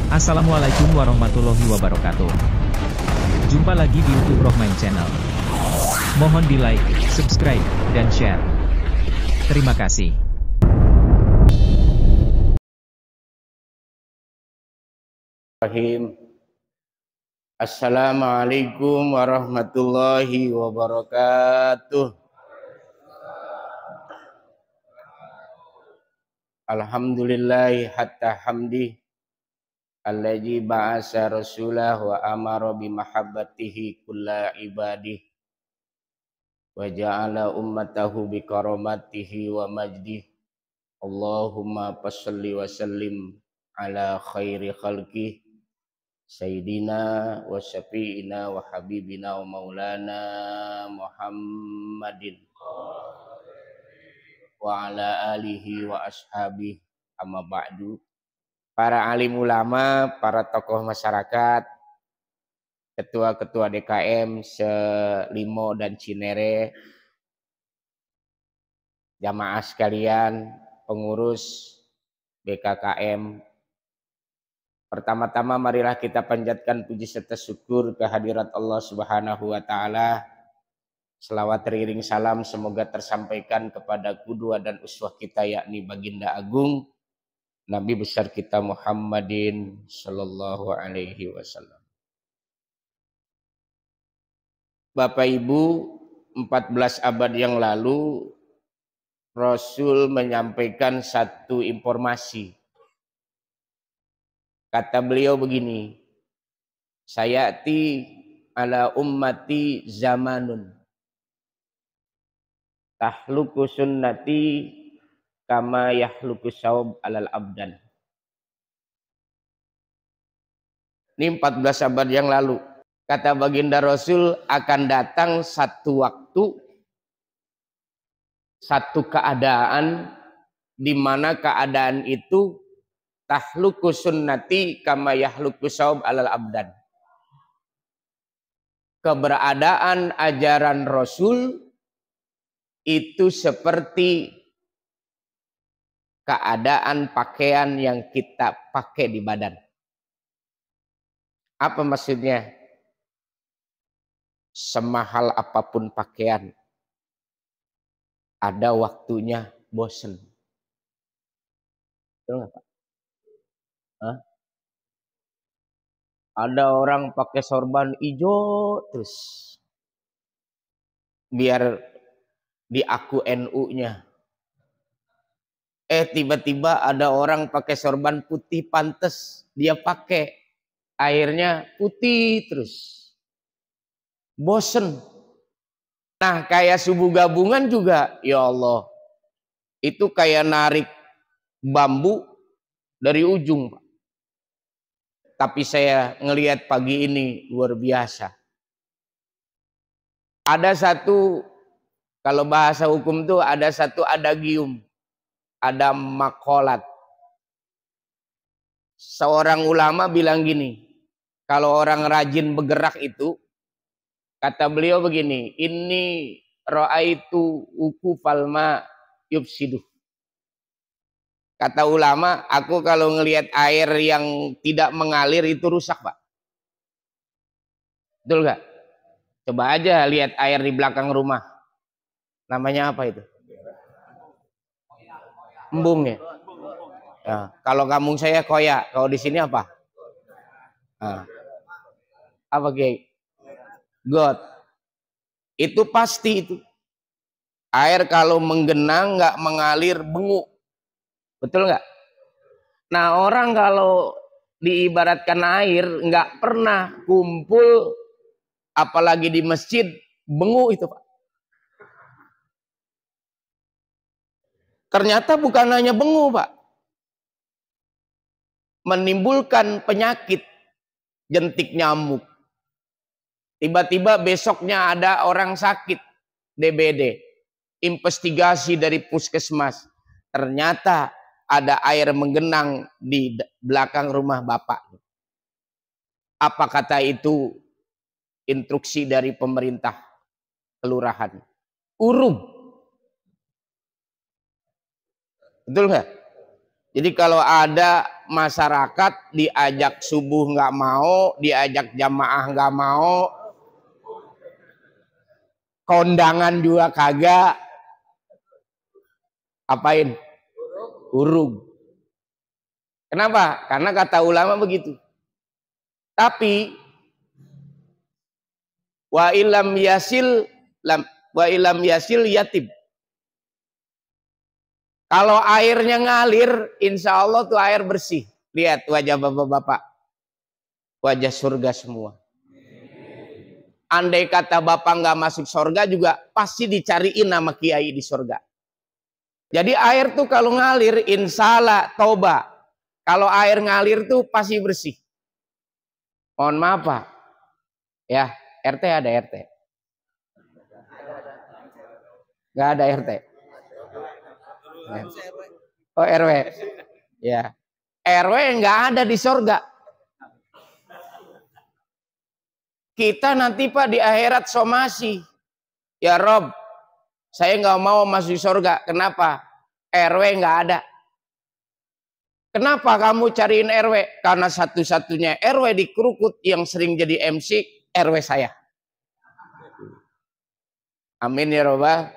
Assalamualaikum warahmatullahi wabarakatuh. Jumpa lagi di YouTube Rohman Channel. Mohon di like, subscribe, dan share. Terima kasih. Assalamualaikum warahmatullahi wabarakatuh. Alhamdulillahi hatta hamdi alladzi ba'asa rasulah wa amara bimahabbatihi kulla ibadih wa ja'ala ummatahu bikaramatihi wa majdih. Allahumma passalli wa sallim ala khairi khalqih Sayyidina wa syafi'ina wa habibina wa maulana Muhammadin wa ala alihi wa ashabihi amma ba'du. Para alim ulama, para tokoh masyarakat, ketua-ketua DKM se-Limo dan Cinere, jamaah sekalian, pengurus BKKM. Pertama-tama marilah kita panjatkan puji serta syukur kehadirat Allah Subhanahu wa taala. Selawat teriring salam semoga tersampaikan kepada qudwah dan uswah kita, yakni baginda agung Nabi besar kita Muhammadin sallallahu alaihi wasallam. Bapak Ibu, 14 abad yang lalu Rasul menyampaikan satu informasi. Kata beliau begini, sayati ala ummati zamanun tahluku sunnati kama yahluku saub alal abdan. Ini 14 abad yang lalu. Kata baginda Rasul, akan datang satu waktu, satu keadaan, di mana keadaan itu tahluku sunnati kama yahluku saub alal abdan. Keberadaan ajaran Rasul itu seperti keadaan pakaian yang kita pakai di badan. Apa maksudnya? Semahal apapun pakaian, ada waktunya bosen. Betul nggak Pak? Hah? Ada orang pakai sorban hijau terus, biar di aku NU-nya. Tiba-tiba ada orang pakai sorban putih pantes, dia pakai airnya putih terus. Bosen. Nah, kayak subuh gabungan juga, ya Allah. Itu kayak narik bambu dari ujung, Pak. Tapi saya ngelihat pagi ini luar biasa. Ada satu, kalau bahasa hukum tuh ada satu adagium, ada makolat. Seorang ulama bilang gini, kalau orang rajin bergerak itu, kata beliau begini, ini ra'aitu uku falma yufsiduh. Kata ulama, aku kalau ngelihat air yang tidak mengalir itu rusak, Pak. Betul nggak? Coba aja lihat air di belakang rumah. Namanya apa itu? Embung ya? Ya, kalau kampung saya koya, kalau di sini apa? Nah, apa Kiai? Got. Itu pasti itu. Air kalau menggenang nggak mengalir bengu. Betul nggak? Nah, orang kalau diibaratkan air nggak pernah kumpul, apalagi di masjid, bengu itu Pak. Ternyata bukan hanya bengu Pak, menimbulkan penyakit jentik nyamuk. Tiba-tiba besoknya ada orang sakit DBD, investigasi dari puskesmas, ternyata ada air menggenang di belakang rumah bapak. Apa kata itu? Instruksi dari pemerintah kelurahan. Urung. Betul nggak? Jadi kalau ada masyarakat diajak subuh nggak mau, diajak jamaah nggak mau, kondangan juga kagak. Apain? Urung. Kenapa? Karena kata ulama begitu. Tapi wa ilam yasil yatim. Kalau airnya ngalir, insya Allah tuh air bersih. Lihat wajah bapak-bapak, wajah surga semua. Andai kata bapak nggak masuk surga juga pasti dicariin nama kiai di surga. Jadi air tuh kalau ngalir, insya Allah toba. Kalau air ngalir tuh pasti bersih. Mohon maaf Pak, ya RT ada RT? Nggak ada RT. Oh RW, ya RW nggak ada di surga. Kita nanti Pak di akhirat somasi. Ya Rob, saya nggak mau masuk surga. Kenapa? RW nggak ada. Kenapa kamu cariin RW? Karena satu-satunya RW di Krukut yang sering jadi MC RW saya. Amin ya Robbal.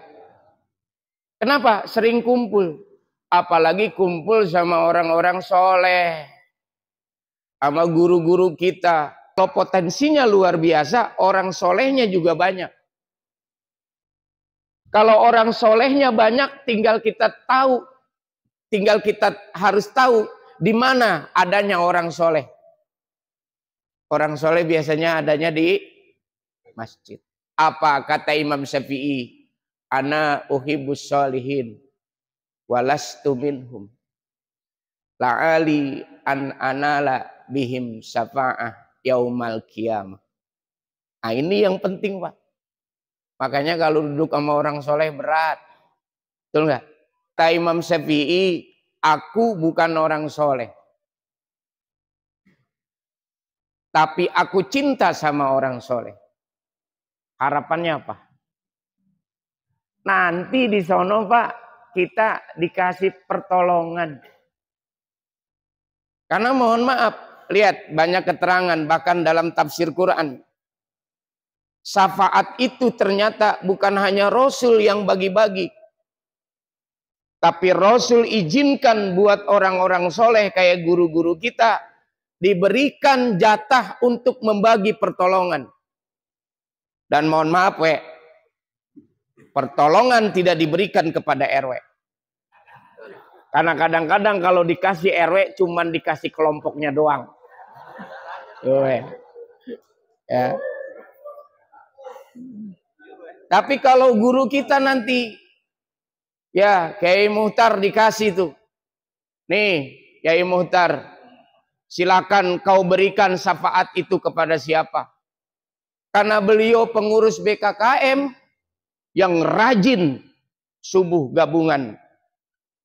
Kenapa? Sering kumpul. Apalagi kumpul sama orang-orang soleh. Sama guru-guru kita. Kalau potensinya luar biasa, orang solehnya juga banyak. Kalau orang solehnya banyak, tinggal kita tahu. Tinggal kita harus tahu di mana adanya orang soleh. Orang soleh biasanya adanya di masjid. Apa kata Imam Syafi'i? Ana uhibbus sholihin walastu minhum la'ali an anala bihim syafa'ah yaumal qiyamah. Nah ini yang penting Pak. Makanya kalau duduk sama orang soleh berat. Betul nggak? Kata Imam Syafi'i, aku bukan orang soleh. Tapi aku cinta sama orang soleh. Harapannya apa? Nanti di sono Pak, kita dikasih pertolongan. Karena mohon maaf, lihat banyak keterangan bahkan dalam tafsir Quran. Syafaat itu ternyata bukan hanya Rasul yang bagi-bagi. Tapi Rasul izinkan buat orang-orang soleh kayak guru-guru kita diberikan jatah untuk membagi pertolongan. Dan mohon maaf pertolongan tidak diberikan kepada RW. Karena kadang-kadang kalau dikasih RW cuman dikasih kelompoknya doang. Ya. Tapi kalau guru kita nanti, ya Kiai Muhtar dikasih tuh. Nih Kiai Muhtar, silakan kau berikan syafaat itu kepada siapa. Karena beliau pengurus BKKM yang rajin subuh gabungan.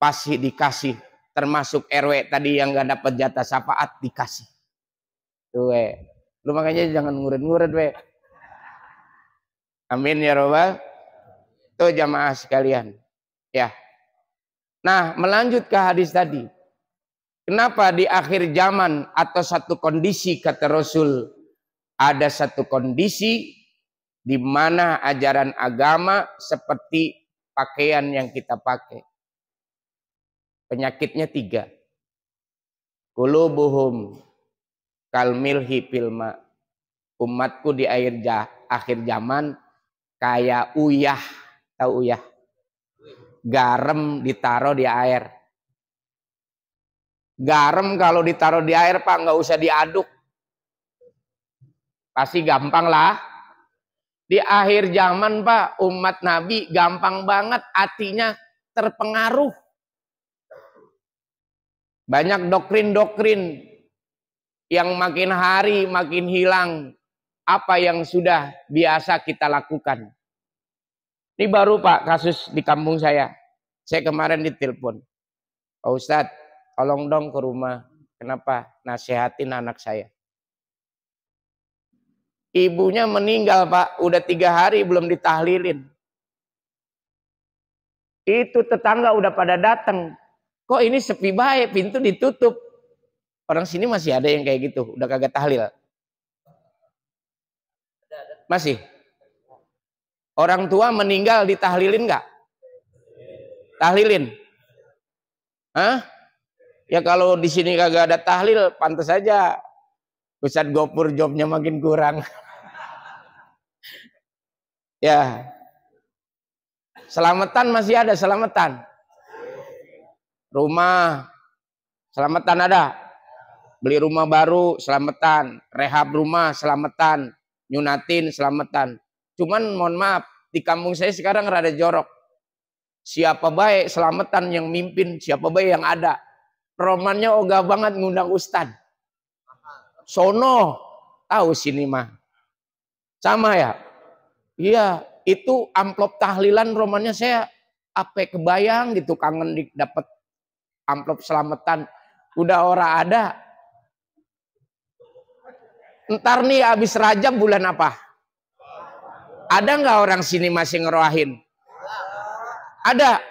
Pasti dikasih. Termasuk RW tadi yang gak dapat jatah syafaat dikasih. Tuh lu makanya jangan nguret-nguret Amin ya Rabbal. Tuh jamaah sekalian. Ya. Nah melanjut ke hadis tadi. Kenapa di akhir zaman atau satu kondisi kata Rasul. Ada satu kondisi di mana ajaran agama seperti pakaian yang kita pakai. Penyakitnya 3. Qulubuhum kalmilhi filma. Umatku di akhir zaman kayak uyah. Tahu uyah? Garam ditaruh di air. Garam kalau ditaruh di air Pak nggak usah diaduk. Pasti gampang lah. Di akhir zaman Pak, umat Nabi gampang banget hatinya terpengaruh. Banyak doktrin-doktrin yang makin hari makin hilang apa yang sudah biasa kita lakukan. Ini baru Pak kasus di kampung saya. Saya kemarin ditelepon. Pak Ustadz, tolong dong ke rumah. Kenapa? Nasihatin anak saya. Ibunya meninggal Pak, udah 3 hari belum ditahlilin. Itu tetangga udah pada datang. Kok ini sepi baik, pintu ditutup. Orang sini masih ada yang kayak gitu, udah kagak tahlil. Masih. Orang tua meninggal ditahlilin nggak? Tahlilin. Hah? Ya kalau di sini kagak ada tahlil, pantas aja Ustadz Gopur jobnya makin kurang. Ya. Selamatan masih ada, selamatan. Rumah, selamatan ada. Beli rumah baru, selamatan. Rehab rumah, selamatan. Nyunatin, selamatan. Cuman mohon maaf, di kampung saya sekarang rada jorok. Siapa baik selamatan yang mimpin, siapa baik yang ada. Romannya ogah banget ngundang ustad. Sono, tahu sini mah. Sama ya? Iya, itu amplop tahlilan romannya saya apa kebayang gitu, kangen dapat amplop selamatan. Udah ora ada. Ntar nih abis Rajab bulan apa? Ada nggak orang sini masih ngeroahin? Ada.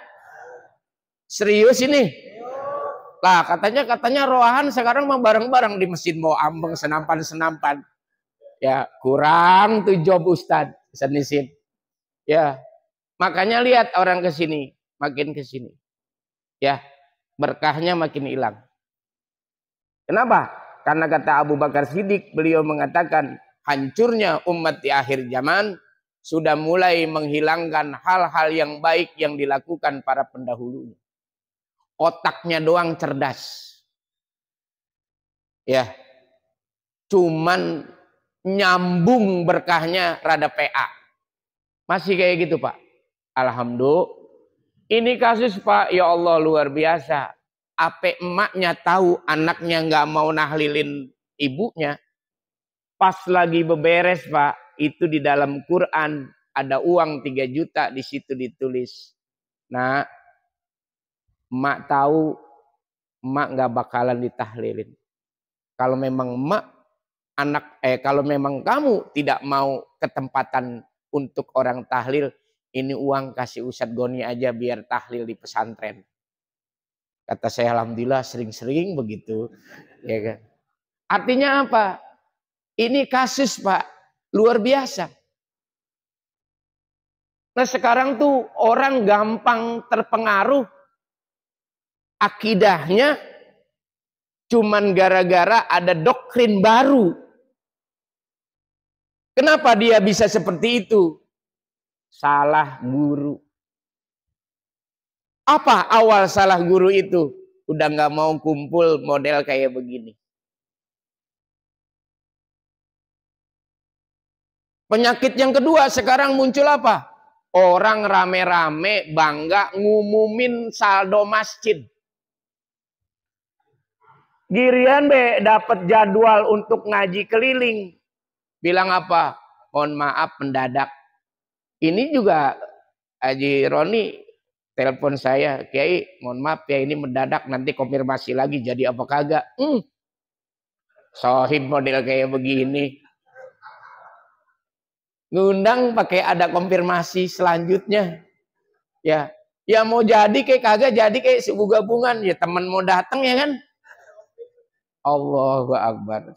Serius ini? Lah katanya roahan sekarang mah bareng-bareng di masjid mau ambeng senampan. Ya kurang tuh job Ustadz senisin. Ya makanya lihat orang kesini makin kesini. Ya berkahnya makin hilang. Kenapa? Karena kata Abu Bakar Siddiq, beliau mengatakan hancurnya umat di akhir zaman sudah mulai menghilangkan hal-hal yang baik yang dilakukan para pendahulunya. Otaknya doang cerdas. Ya. Cuman nyambung berkahnya rada PA. Masih kayak gitu, Pak. Alhamdulillah. Ini kasus, Pak, ya Allah luar biasa. Ape emaknya tahu anaknya nggak mau nahlilin ibunya. Pas lagi beberes, Pak, itu di dalam Quran ada uang 3 juta di situ ditulis. Nah, emak tahu emak nggak bakalan ditahlilin. Kalau memang emak kalau memang kamu tidak mau ketempatan untuk orang tahlil, ini uang kasih Ustadz Goni aja biar tahlil di pesantren. Kata saya alhamdulillah sering-sering begitu. Ya kan? Artinya apa? Ini kasus, Pak, luar biasa. Nah sekarang tuh orang gampang terpengaruh akidahnya cuman gara-gara ada doktrin baru. Kenapa dia bisa seperti itu? Salah guru. Apa awal salah guru itu? Udah nggak mau kumpul model kayak begini. Penyakit yang kedua sekarang muncul apa? Orang rame-rame bangga ngumumin saldo masjid. Girian dapat jadwal untuk ngaji keliling. Bilang apa? Mohon maaf mendadak. Ini juga Haji Roni telepon saya, Kiai, mohon maaf ya ini mendadak, nanti konfirmasi lagi jadi apa kagak. Sohib model kayak begini. Ngundang pakai ada konfirmasi selanjutnya. Ya, ya mau jadi kayak kagak jadi kayak sebuah gabungan ya teman mau datang ya kan. Allahu Akbar.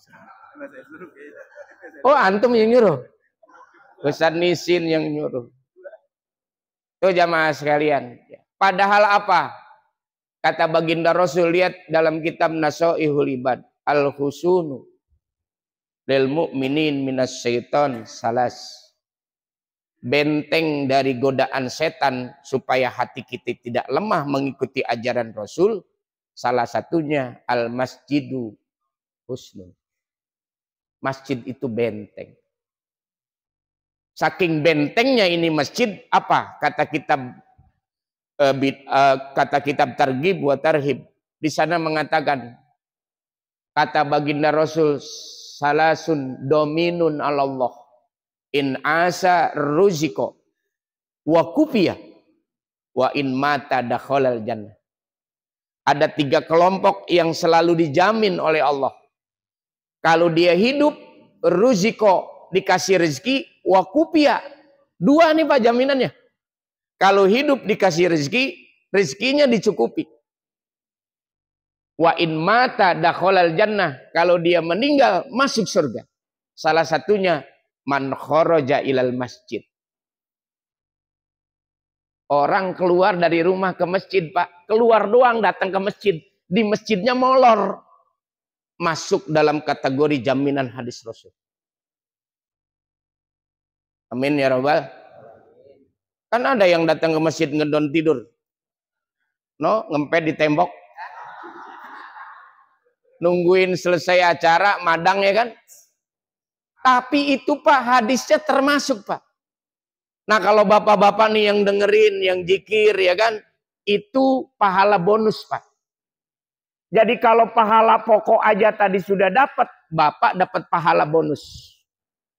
Oh antum yang nyuruh. Ustadz Nisin yang nyuruh. Tuh jamaah sekalian. Padahal apa? Kata baginda Rasul, lihat dalam kitab Nasoihul Ibad. Al-husunu lil mu'minin minas syaitan salas. Benteng dari godaan setan supaya hati kita tidak lemah mengikuti ajaran Rasul. Salah satunya al-masjidu husnun. Masjid itu benteng. Saking bentengnya ini masjid, apa kata kitab Targhib wa Tarhib, di sana mengatakan kata baginda Rasul, salasun dominun Allah in asa ruziko wa kufiya wa in mata dakhalal jannah. Ada 3 kelompok yang selalu dijamin oleh Allah. Kalau dia hidup, ruziko dikasih rezeki, wa kufiya. 2 nih Pak jaminannya. Kalau hidup dikasih rezeki, rezekinya dicukupi. Wa in mata dakhalal jannah. Kalau dia meninggal masuk surga. Salah satunya man kharaja ilal masjid. Orang keluar dari rumah ke masjid, Pak. Keluar doang datang ke masjid. Di masjidnya molor. Masuk dalam kategori jaminan hadis Rasul. Amin ya Rabbal. Kan ada yang datang ke masjid ngedon tidur. No, ngempet di tembok. Nungguin selesai acara, madang ya kan. Tapi itu Pak, hadisnya termasuk Pak. Nah kalau bapak-bapak nih yang dengerin, yang zikir ya kan, itu pahala bonus Pak. Jadi kalau pahala pokok aja tadi sudah dapat, bapak dapat pahala bonus.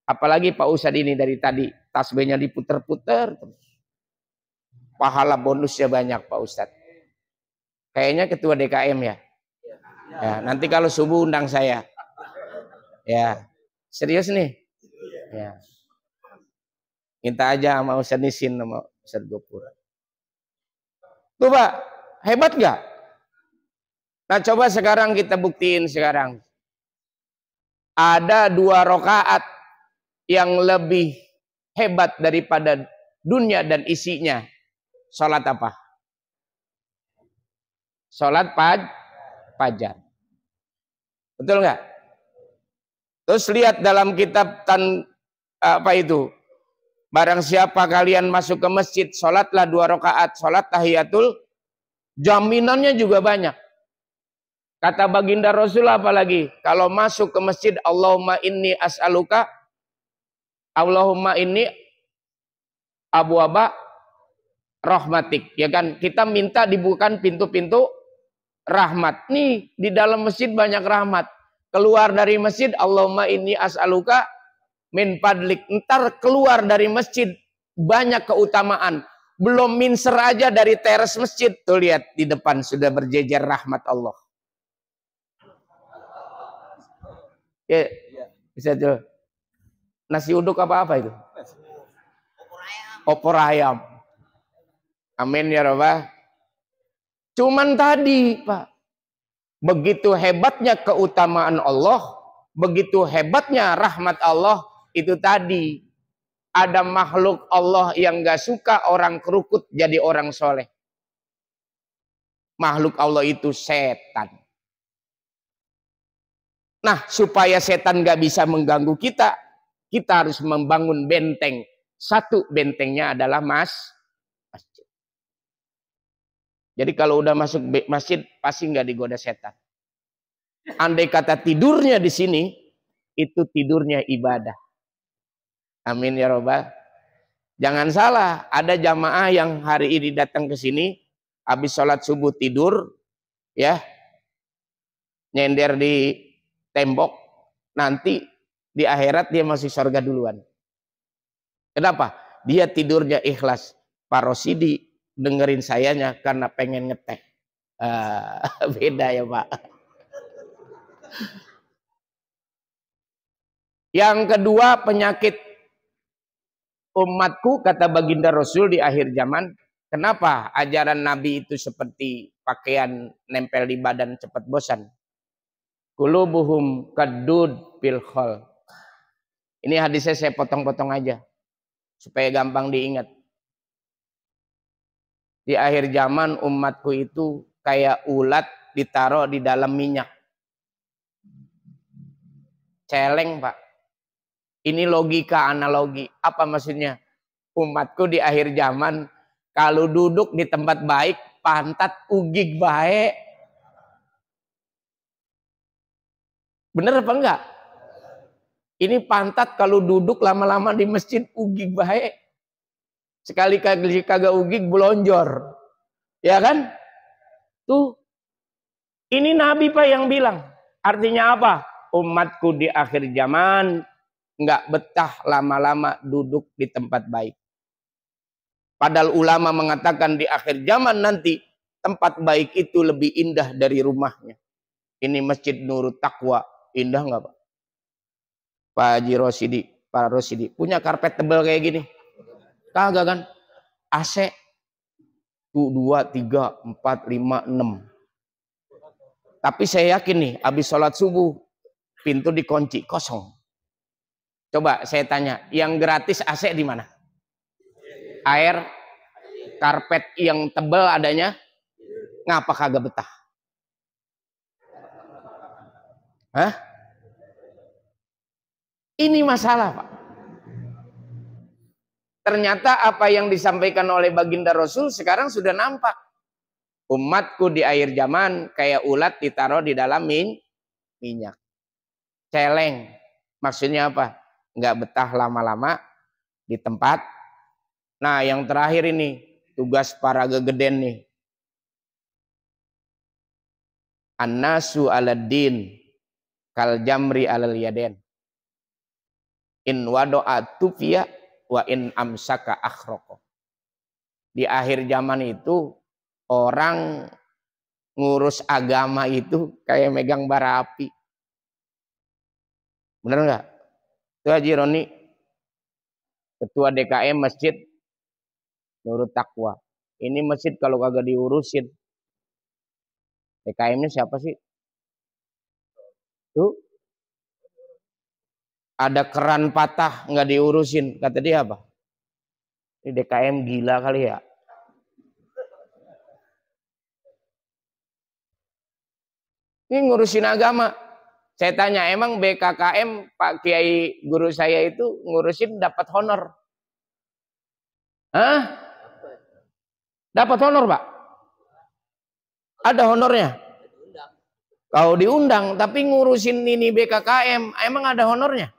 Apalagi Pak Ustadz ini dari tadi, tasbihnya diputer-puter. Pahala bonusnya banyak Pak Ustadz. Kayaknya ketua DKM ya. Ya nanti kalau subuh undang saya. Ya serius nih. Ya. Minta aja sama Ustadz Nisin sama Ustadz Gopur. Tuh Pak, hebat gak? Nah coba sekarang kita buktiin sekarang. Ada 2 rakaat yang lebih hebat daripada dunia dan isinya. Sholat apa? Sholat fajar. Betul nggak? Terus lihat dalam kitab apa itu? Barang siapa kalian masuk ke masjid, sholatlah 2 rakaat, sholat tahiyatul, jaminannya juga banyak. Kata baginda Rasul apalagi? Kalau masuk ke masjid, Allahumma inni as'aluka, Allahumma inni abwaba rahmatik. Ya kan? Kita minta dibukakan pintu-pintu rahmat. Nih, di dalam masjid banyak rahmat. Keluar dari masjid, Allahumma inni as'aluka min fadlik. Ntar keluar dari masjid banyak keutamaan. Belum minser aja dari teras masjid. Tuh lihat di depan sudah berjejer rahmat Allah. Ya, bisa tuh. Nasi uduk apa itu? Opor ayam. Amin ya Rabbah. Cuman tadi Pak, begitu hebatnya keutamaan Allah, begitu hebatnya rahmat Allah. Itu tadi ada makhluk Allah yang gak suka orang kerukut jadi orang soleh. Makhluk Allah itu setan. Nah supaya setan gak bisa mengganggu kita, kita harus membangun benteng. Satu bentengnya adalah masjid. Jadi kalau udah masuk masjid pasti gak digoda setan. Andai kata tidurnya di sini, itu tidurnya ibadah. Amin ya Rabbal. Jangan salah, ada jamaah yang hari ini datang ke sini, habis sholat subuh tidur, ya, nyender di tembok, nanti di akhirat dia masuk surga duluan. Kenapa? Dia tidurnya ikhlas. Pak Rosidi dengerin sayanya karena pengen ngeteh. Beda ya Pak. Yang kedua, penyakit umatku, kata baginda Rasul di akhir zaman. Kenapa ajaran Nabi itu seperti pakaian nempel di badan cepat bosan? Qulubuhum kadud bil khol. Ini hadisnya saya potong-potong aja supaya gampang diingat. Di akhir zaman umatku itu kayak ulat ditaruh di dalam minyak. Celeng Pak. Ini logika analogi. Apa maksudnya? Umatku di akhir zaman kalau duduk di tempat baik pantat ugig baik. Bener apa enggak? Ini pantat kalau duduk lama-lama di masjid ugig baik. Sekali-kali kagak ugig belonjor. Ya kan? Tuh. Ini Nabi Pak yang bilang. Artinya apa? Umatku di akhir zaman nggak betah lama-lama duduk di tempat baik. Padahal ulama mengatakan di akhir zaman nanti tempat baik itu lebih indah dari rumahnya. Ini Masjid Nurut Taqwa. Indah nggak Pak? Pak Haji Rosidi, Pak Rosidi punya karpet tebal kayak gini? Kagak kan? AC 2, 3, 4, 5, 6. Tapi saya yakin nih, habis sholat subuh, pintu dikunci, kosong. Coba saya tanya, yang gratis AC di mana? Air, karpet yang tebal adanya, ngapa kagak betah? Hah? Ini masalah, Pak. Ternyata apa yang disampaikan oleh baginda Rasul sekarang sudah nampak. Umatku di akhir zaman kayak ulat ditaruh di dalam minyak. Celeng. Maksudnya apa? Nggak betah lama-lama di tempat. Nah, yang terakhir ini tugas para gegeden nih. An-nasu 'aladdin kal jamri 'alal yaden. In wado'a tufiya wa in amsaka akhroko. Di akhir zaman itu orang ngurus agama itu kayak megang bara api. Bener nggak? Itu Haji Roni, ketua DKM Masjid Nurut Taqwa. Ini masjid kalau kagak diurusin, DKM-nya siapa sih? Tuh, ada keran patah nggak diurusin, kata dia apa? Ini DKM gila kali ya. Ini ngurusin agama. Saya tanya, emang BKKM Pak Kiai guru saya itu ngurusin dapat honor? Hah? Dapat honor, Pak? Ada honornya? Kalau diundang, tapi ngurusin ini BKKM, emang ada honornya?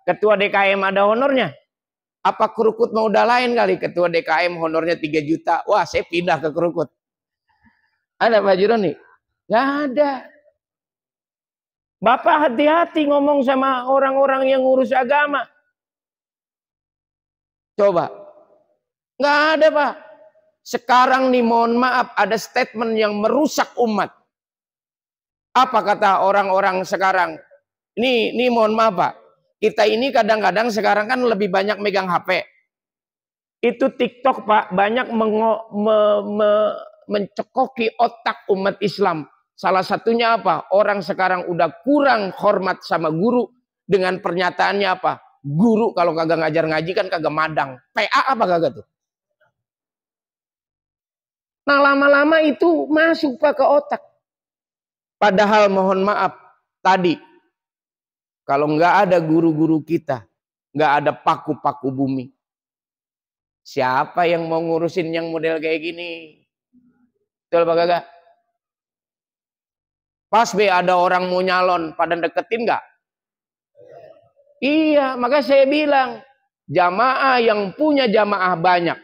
Ketua DKM ada honornya? Apa Krukut mau udah lain kali? Ketua DKM honornya 3 juta. Wah, saya pindah ke Krukut. Ada Pak Jironi? Gak ada. Bapak hati-hati ngomong sama orang-orang yang ngurus agama. Coba. Nggak ada, Pak. Sekarang nih mohon maaf ada statement yang merusak umat. Apa kata orang-orang sekarang? Ini mohon maaf, Pak. Kita ini kadang-kadang sekarang kan lebih banyak megang HP. Itu TikTok, Pak, banyak mencekoki otak umat Islam. Salah satunya apa? Orang sekarang udah kurang hormat sama guru dengan pernyataannya apa? Guru kalau kagak ngajar ngaji kan kagak madang. PA apa kagak tuh? Nah, lama-lama itu masuk, Pak, ke otak. Padahal mohon maaf, tadi kalau nggak ada guru-guru kita, nggak ada paku-paku bumi. Siapa yang mau ngurusin yang model kayak gini? Betul Pak Gaga? Pas be ada orang mau nyalon, pada deketin nggak? Iya, maka saya bilang, jamaah yang punya jamaah banyak,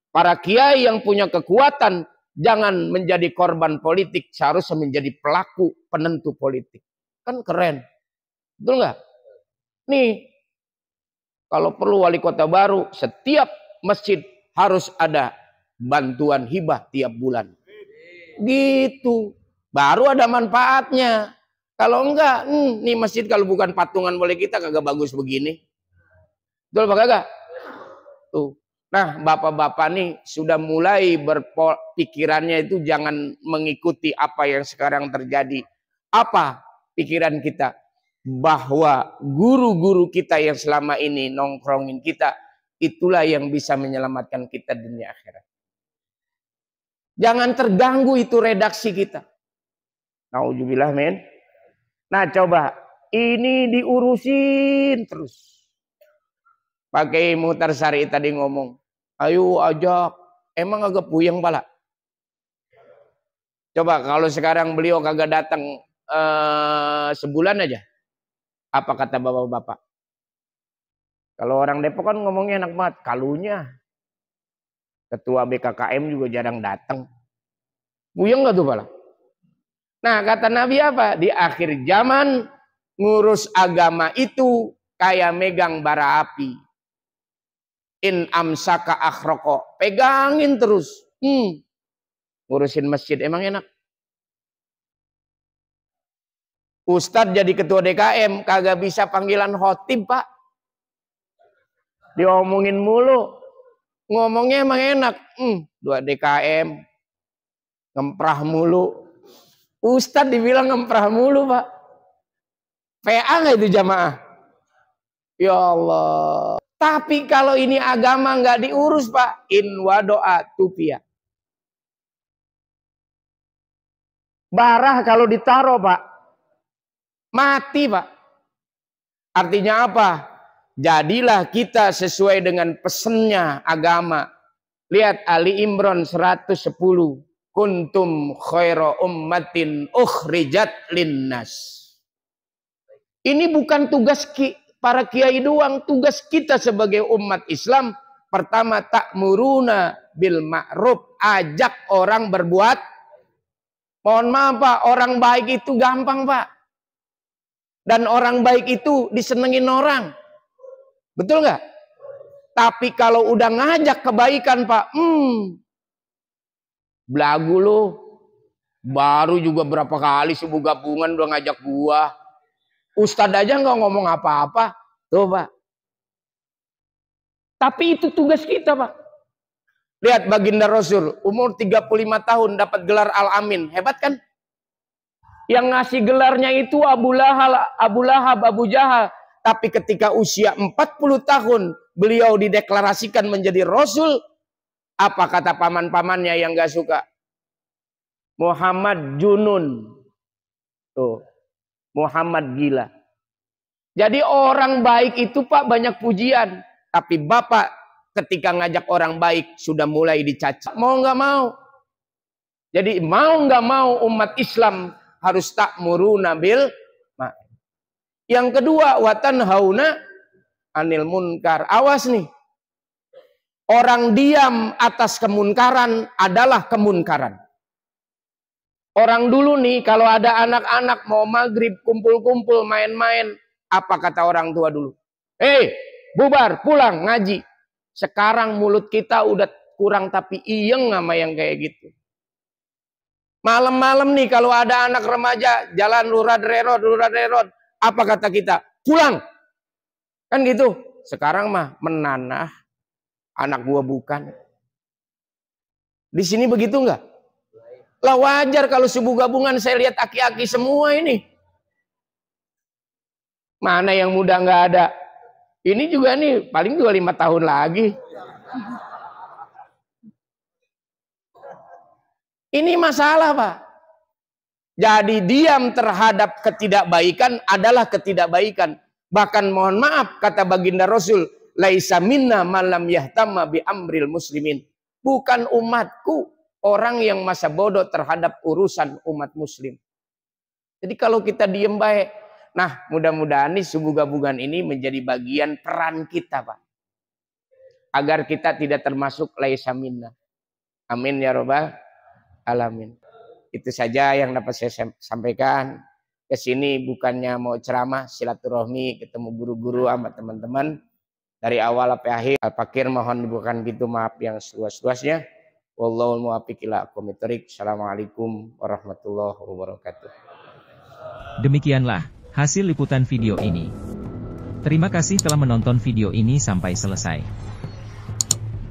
para kiai yang punya kekuatan, jangan menjadi korban politik, seharusnya menjadi pelaku penentu politik. Kan keren. Betul nggak? Nih, kalau perlu wali kota baru, setiap masjid harus ada bantuan hibah tiap bulan. Gitu. Baru ada manfaatnya. Kalau enggak, nih masjid kalau bukan patungan boleh kita kagak bagus begini. Betul Pak Kagak? Tuh. Nah, bapak-bapak nih sudah mulai berpikirannya itu jangan mengikuti apa yang sekarang terjadi. Apa pikiran kita? Bahwa guru-guru kita yang selama ini nongkrongin kita, itulah yang bisa menyelamatkan kita dunia akhirat. Jangan terganggu itu redaksi kita. Nauzubillah men. Nah coba, ini diurusin terus. Pakai Muhtar Syari tadi ngomong, ayo ajak, emang agak puyeng pala. Coba kalau sekarang beliau kagak datang sebulan aja. Apa kata bapak-bapak? Kalau orang Depok kan ngomongnya enak banget, kalunya. Ketua BKKM juga jarang datang. Puyeng gak tuh pala? Nah kata Nabi apa? Di akhir zaman ngurus agama itu kayak megang bara api. In amsaka akhroko. Pegangin terus. Ngurusin masjid emang enak. Ustadz jadi ketua DKM kagak bisa panggilan khotib, Pak. Diomongin mulu. Ngomongnya emang enak. Dua DKM. Ngemprah mulu. Ustadz dibilang ngemprah mulu, Pak. PA nggak itu jamaah? Ya Allah. Tapi kalau ini agama nggak diurus, Pak, in wadoa tupia. Barah kalau ditaruh, Pak, mati, Pak. Artinya apa? Jadilah kita sesuai dengan pesennya agama. Lihat Ali Imran 110. Kuntum khaira ummatin ukhrijat linnas. Ini bukan tugas para kiai doang, tugas kita sebagai umat Islam. Pertama, ta'muruna bil ma'ruf, ajak orang berbuat. Mohon maaf, Pak, orang baik itu gampang, Pak. Dan orang baik itu disenengin orang. Betul nggak? Tapi kalau udah ngajak kebaikan, Pak, belagu lu. Baru juga berapa kali subuh gabungan udah ngajak gua. Ustadz aja nggak ngomong apa-apa. Tuh, Pak. Tapi itu tugas kita, Pak. Lihat baginda Rasul, umur 35 tahun dapat gelar Al-Amin. Hebat kan? Yang ngasih gelarnya itu Abu Lahab, Abu Jahal. Tapi ketika usia 40 tahun, beliau dideklarasikan menjadi Rasul. Apa kata paman-pamannya yang gak suka? Muhammad Junun. Tuh, Muhammad gila. Jadi orang baik itu, Pak, banyak pujian. Tapi Bapak ketika ngajak orang baik sudah mulai dicaci. Mau nggak mau. Jadi mau nggak mau umat Islam harus ta'muruna bil ma'ruf. Yang kedua, watan hauna anil munkar. Awas nih. Orang diam atas kemunkaran adalah kemunkaran. Orang dulu nih kalau ada anak-anak mau maghrib kumpul-kumpul main-main, apa kata orang tua dulu? Bubar, pulang, ngaji. Sekarang mulut kita udah kurang tapi iyeng sama yang kayak gitu. Malam-malam nih kalau ada anak remaja jalan lurad rerod, apa kata kita? Pulang. Kan gitu. Sekarang mah menanah, anak gua bukan. Di sini begitu enggak? Lah wajar kalau subuh gabungan saya lihat aki-aki semua ini. Mana yang muda nggak ada? Ini juga nih paling 25 tahun lagi. Ini masalah, Pak. Jadi diam terhadap ketidakbaikan adalah ketidakbaikan. Bahkan mohon maaf kata baginda Rasul, laisa minna malam yahtamma bi amril muslimin. Bukan umatku orang yang masa bodoh terhadap urusan umat muslim. Jadi kalau kita diem baik. Nah, mudah-mudahan nih subuh gabungan ini menjadi bagian peran kita, Pak. Agar kita tidak termasuk laisa minna. Amin ya rabbal alamin. Itu saja yang dapat saya sampaikan. Kesini bukannya mau ceramah, silaturahmi, ketemu guru-guru sama teman-teman. Dari awal sampai akhir. Al-Fakir mohon dibukakan pintu maaf yang seluas-luasnya. Wallahul muwaffiq ila aqwamit thoriq. Assalamualaikum warahmatullahi wabarakatuh. Demikianlah hasil liputan video ini. Terima kasih telah menonton video ini sampai selesai.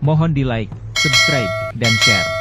Mohon di like, subscribe, dan share.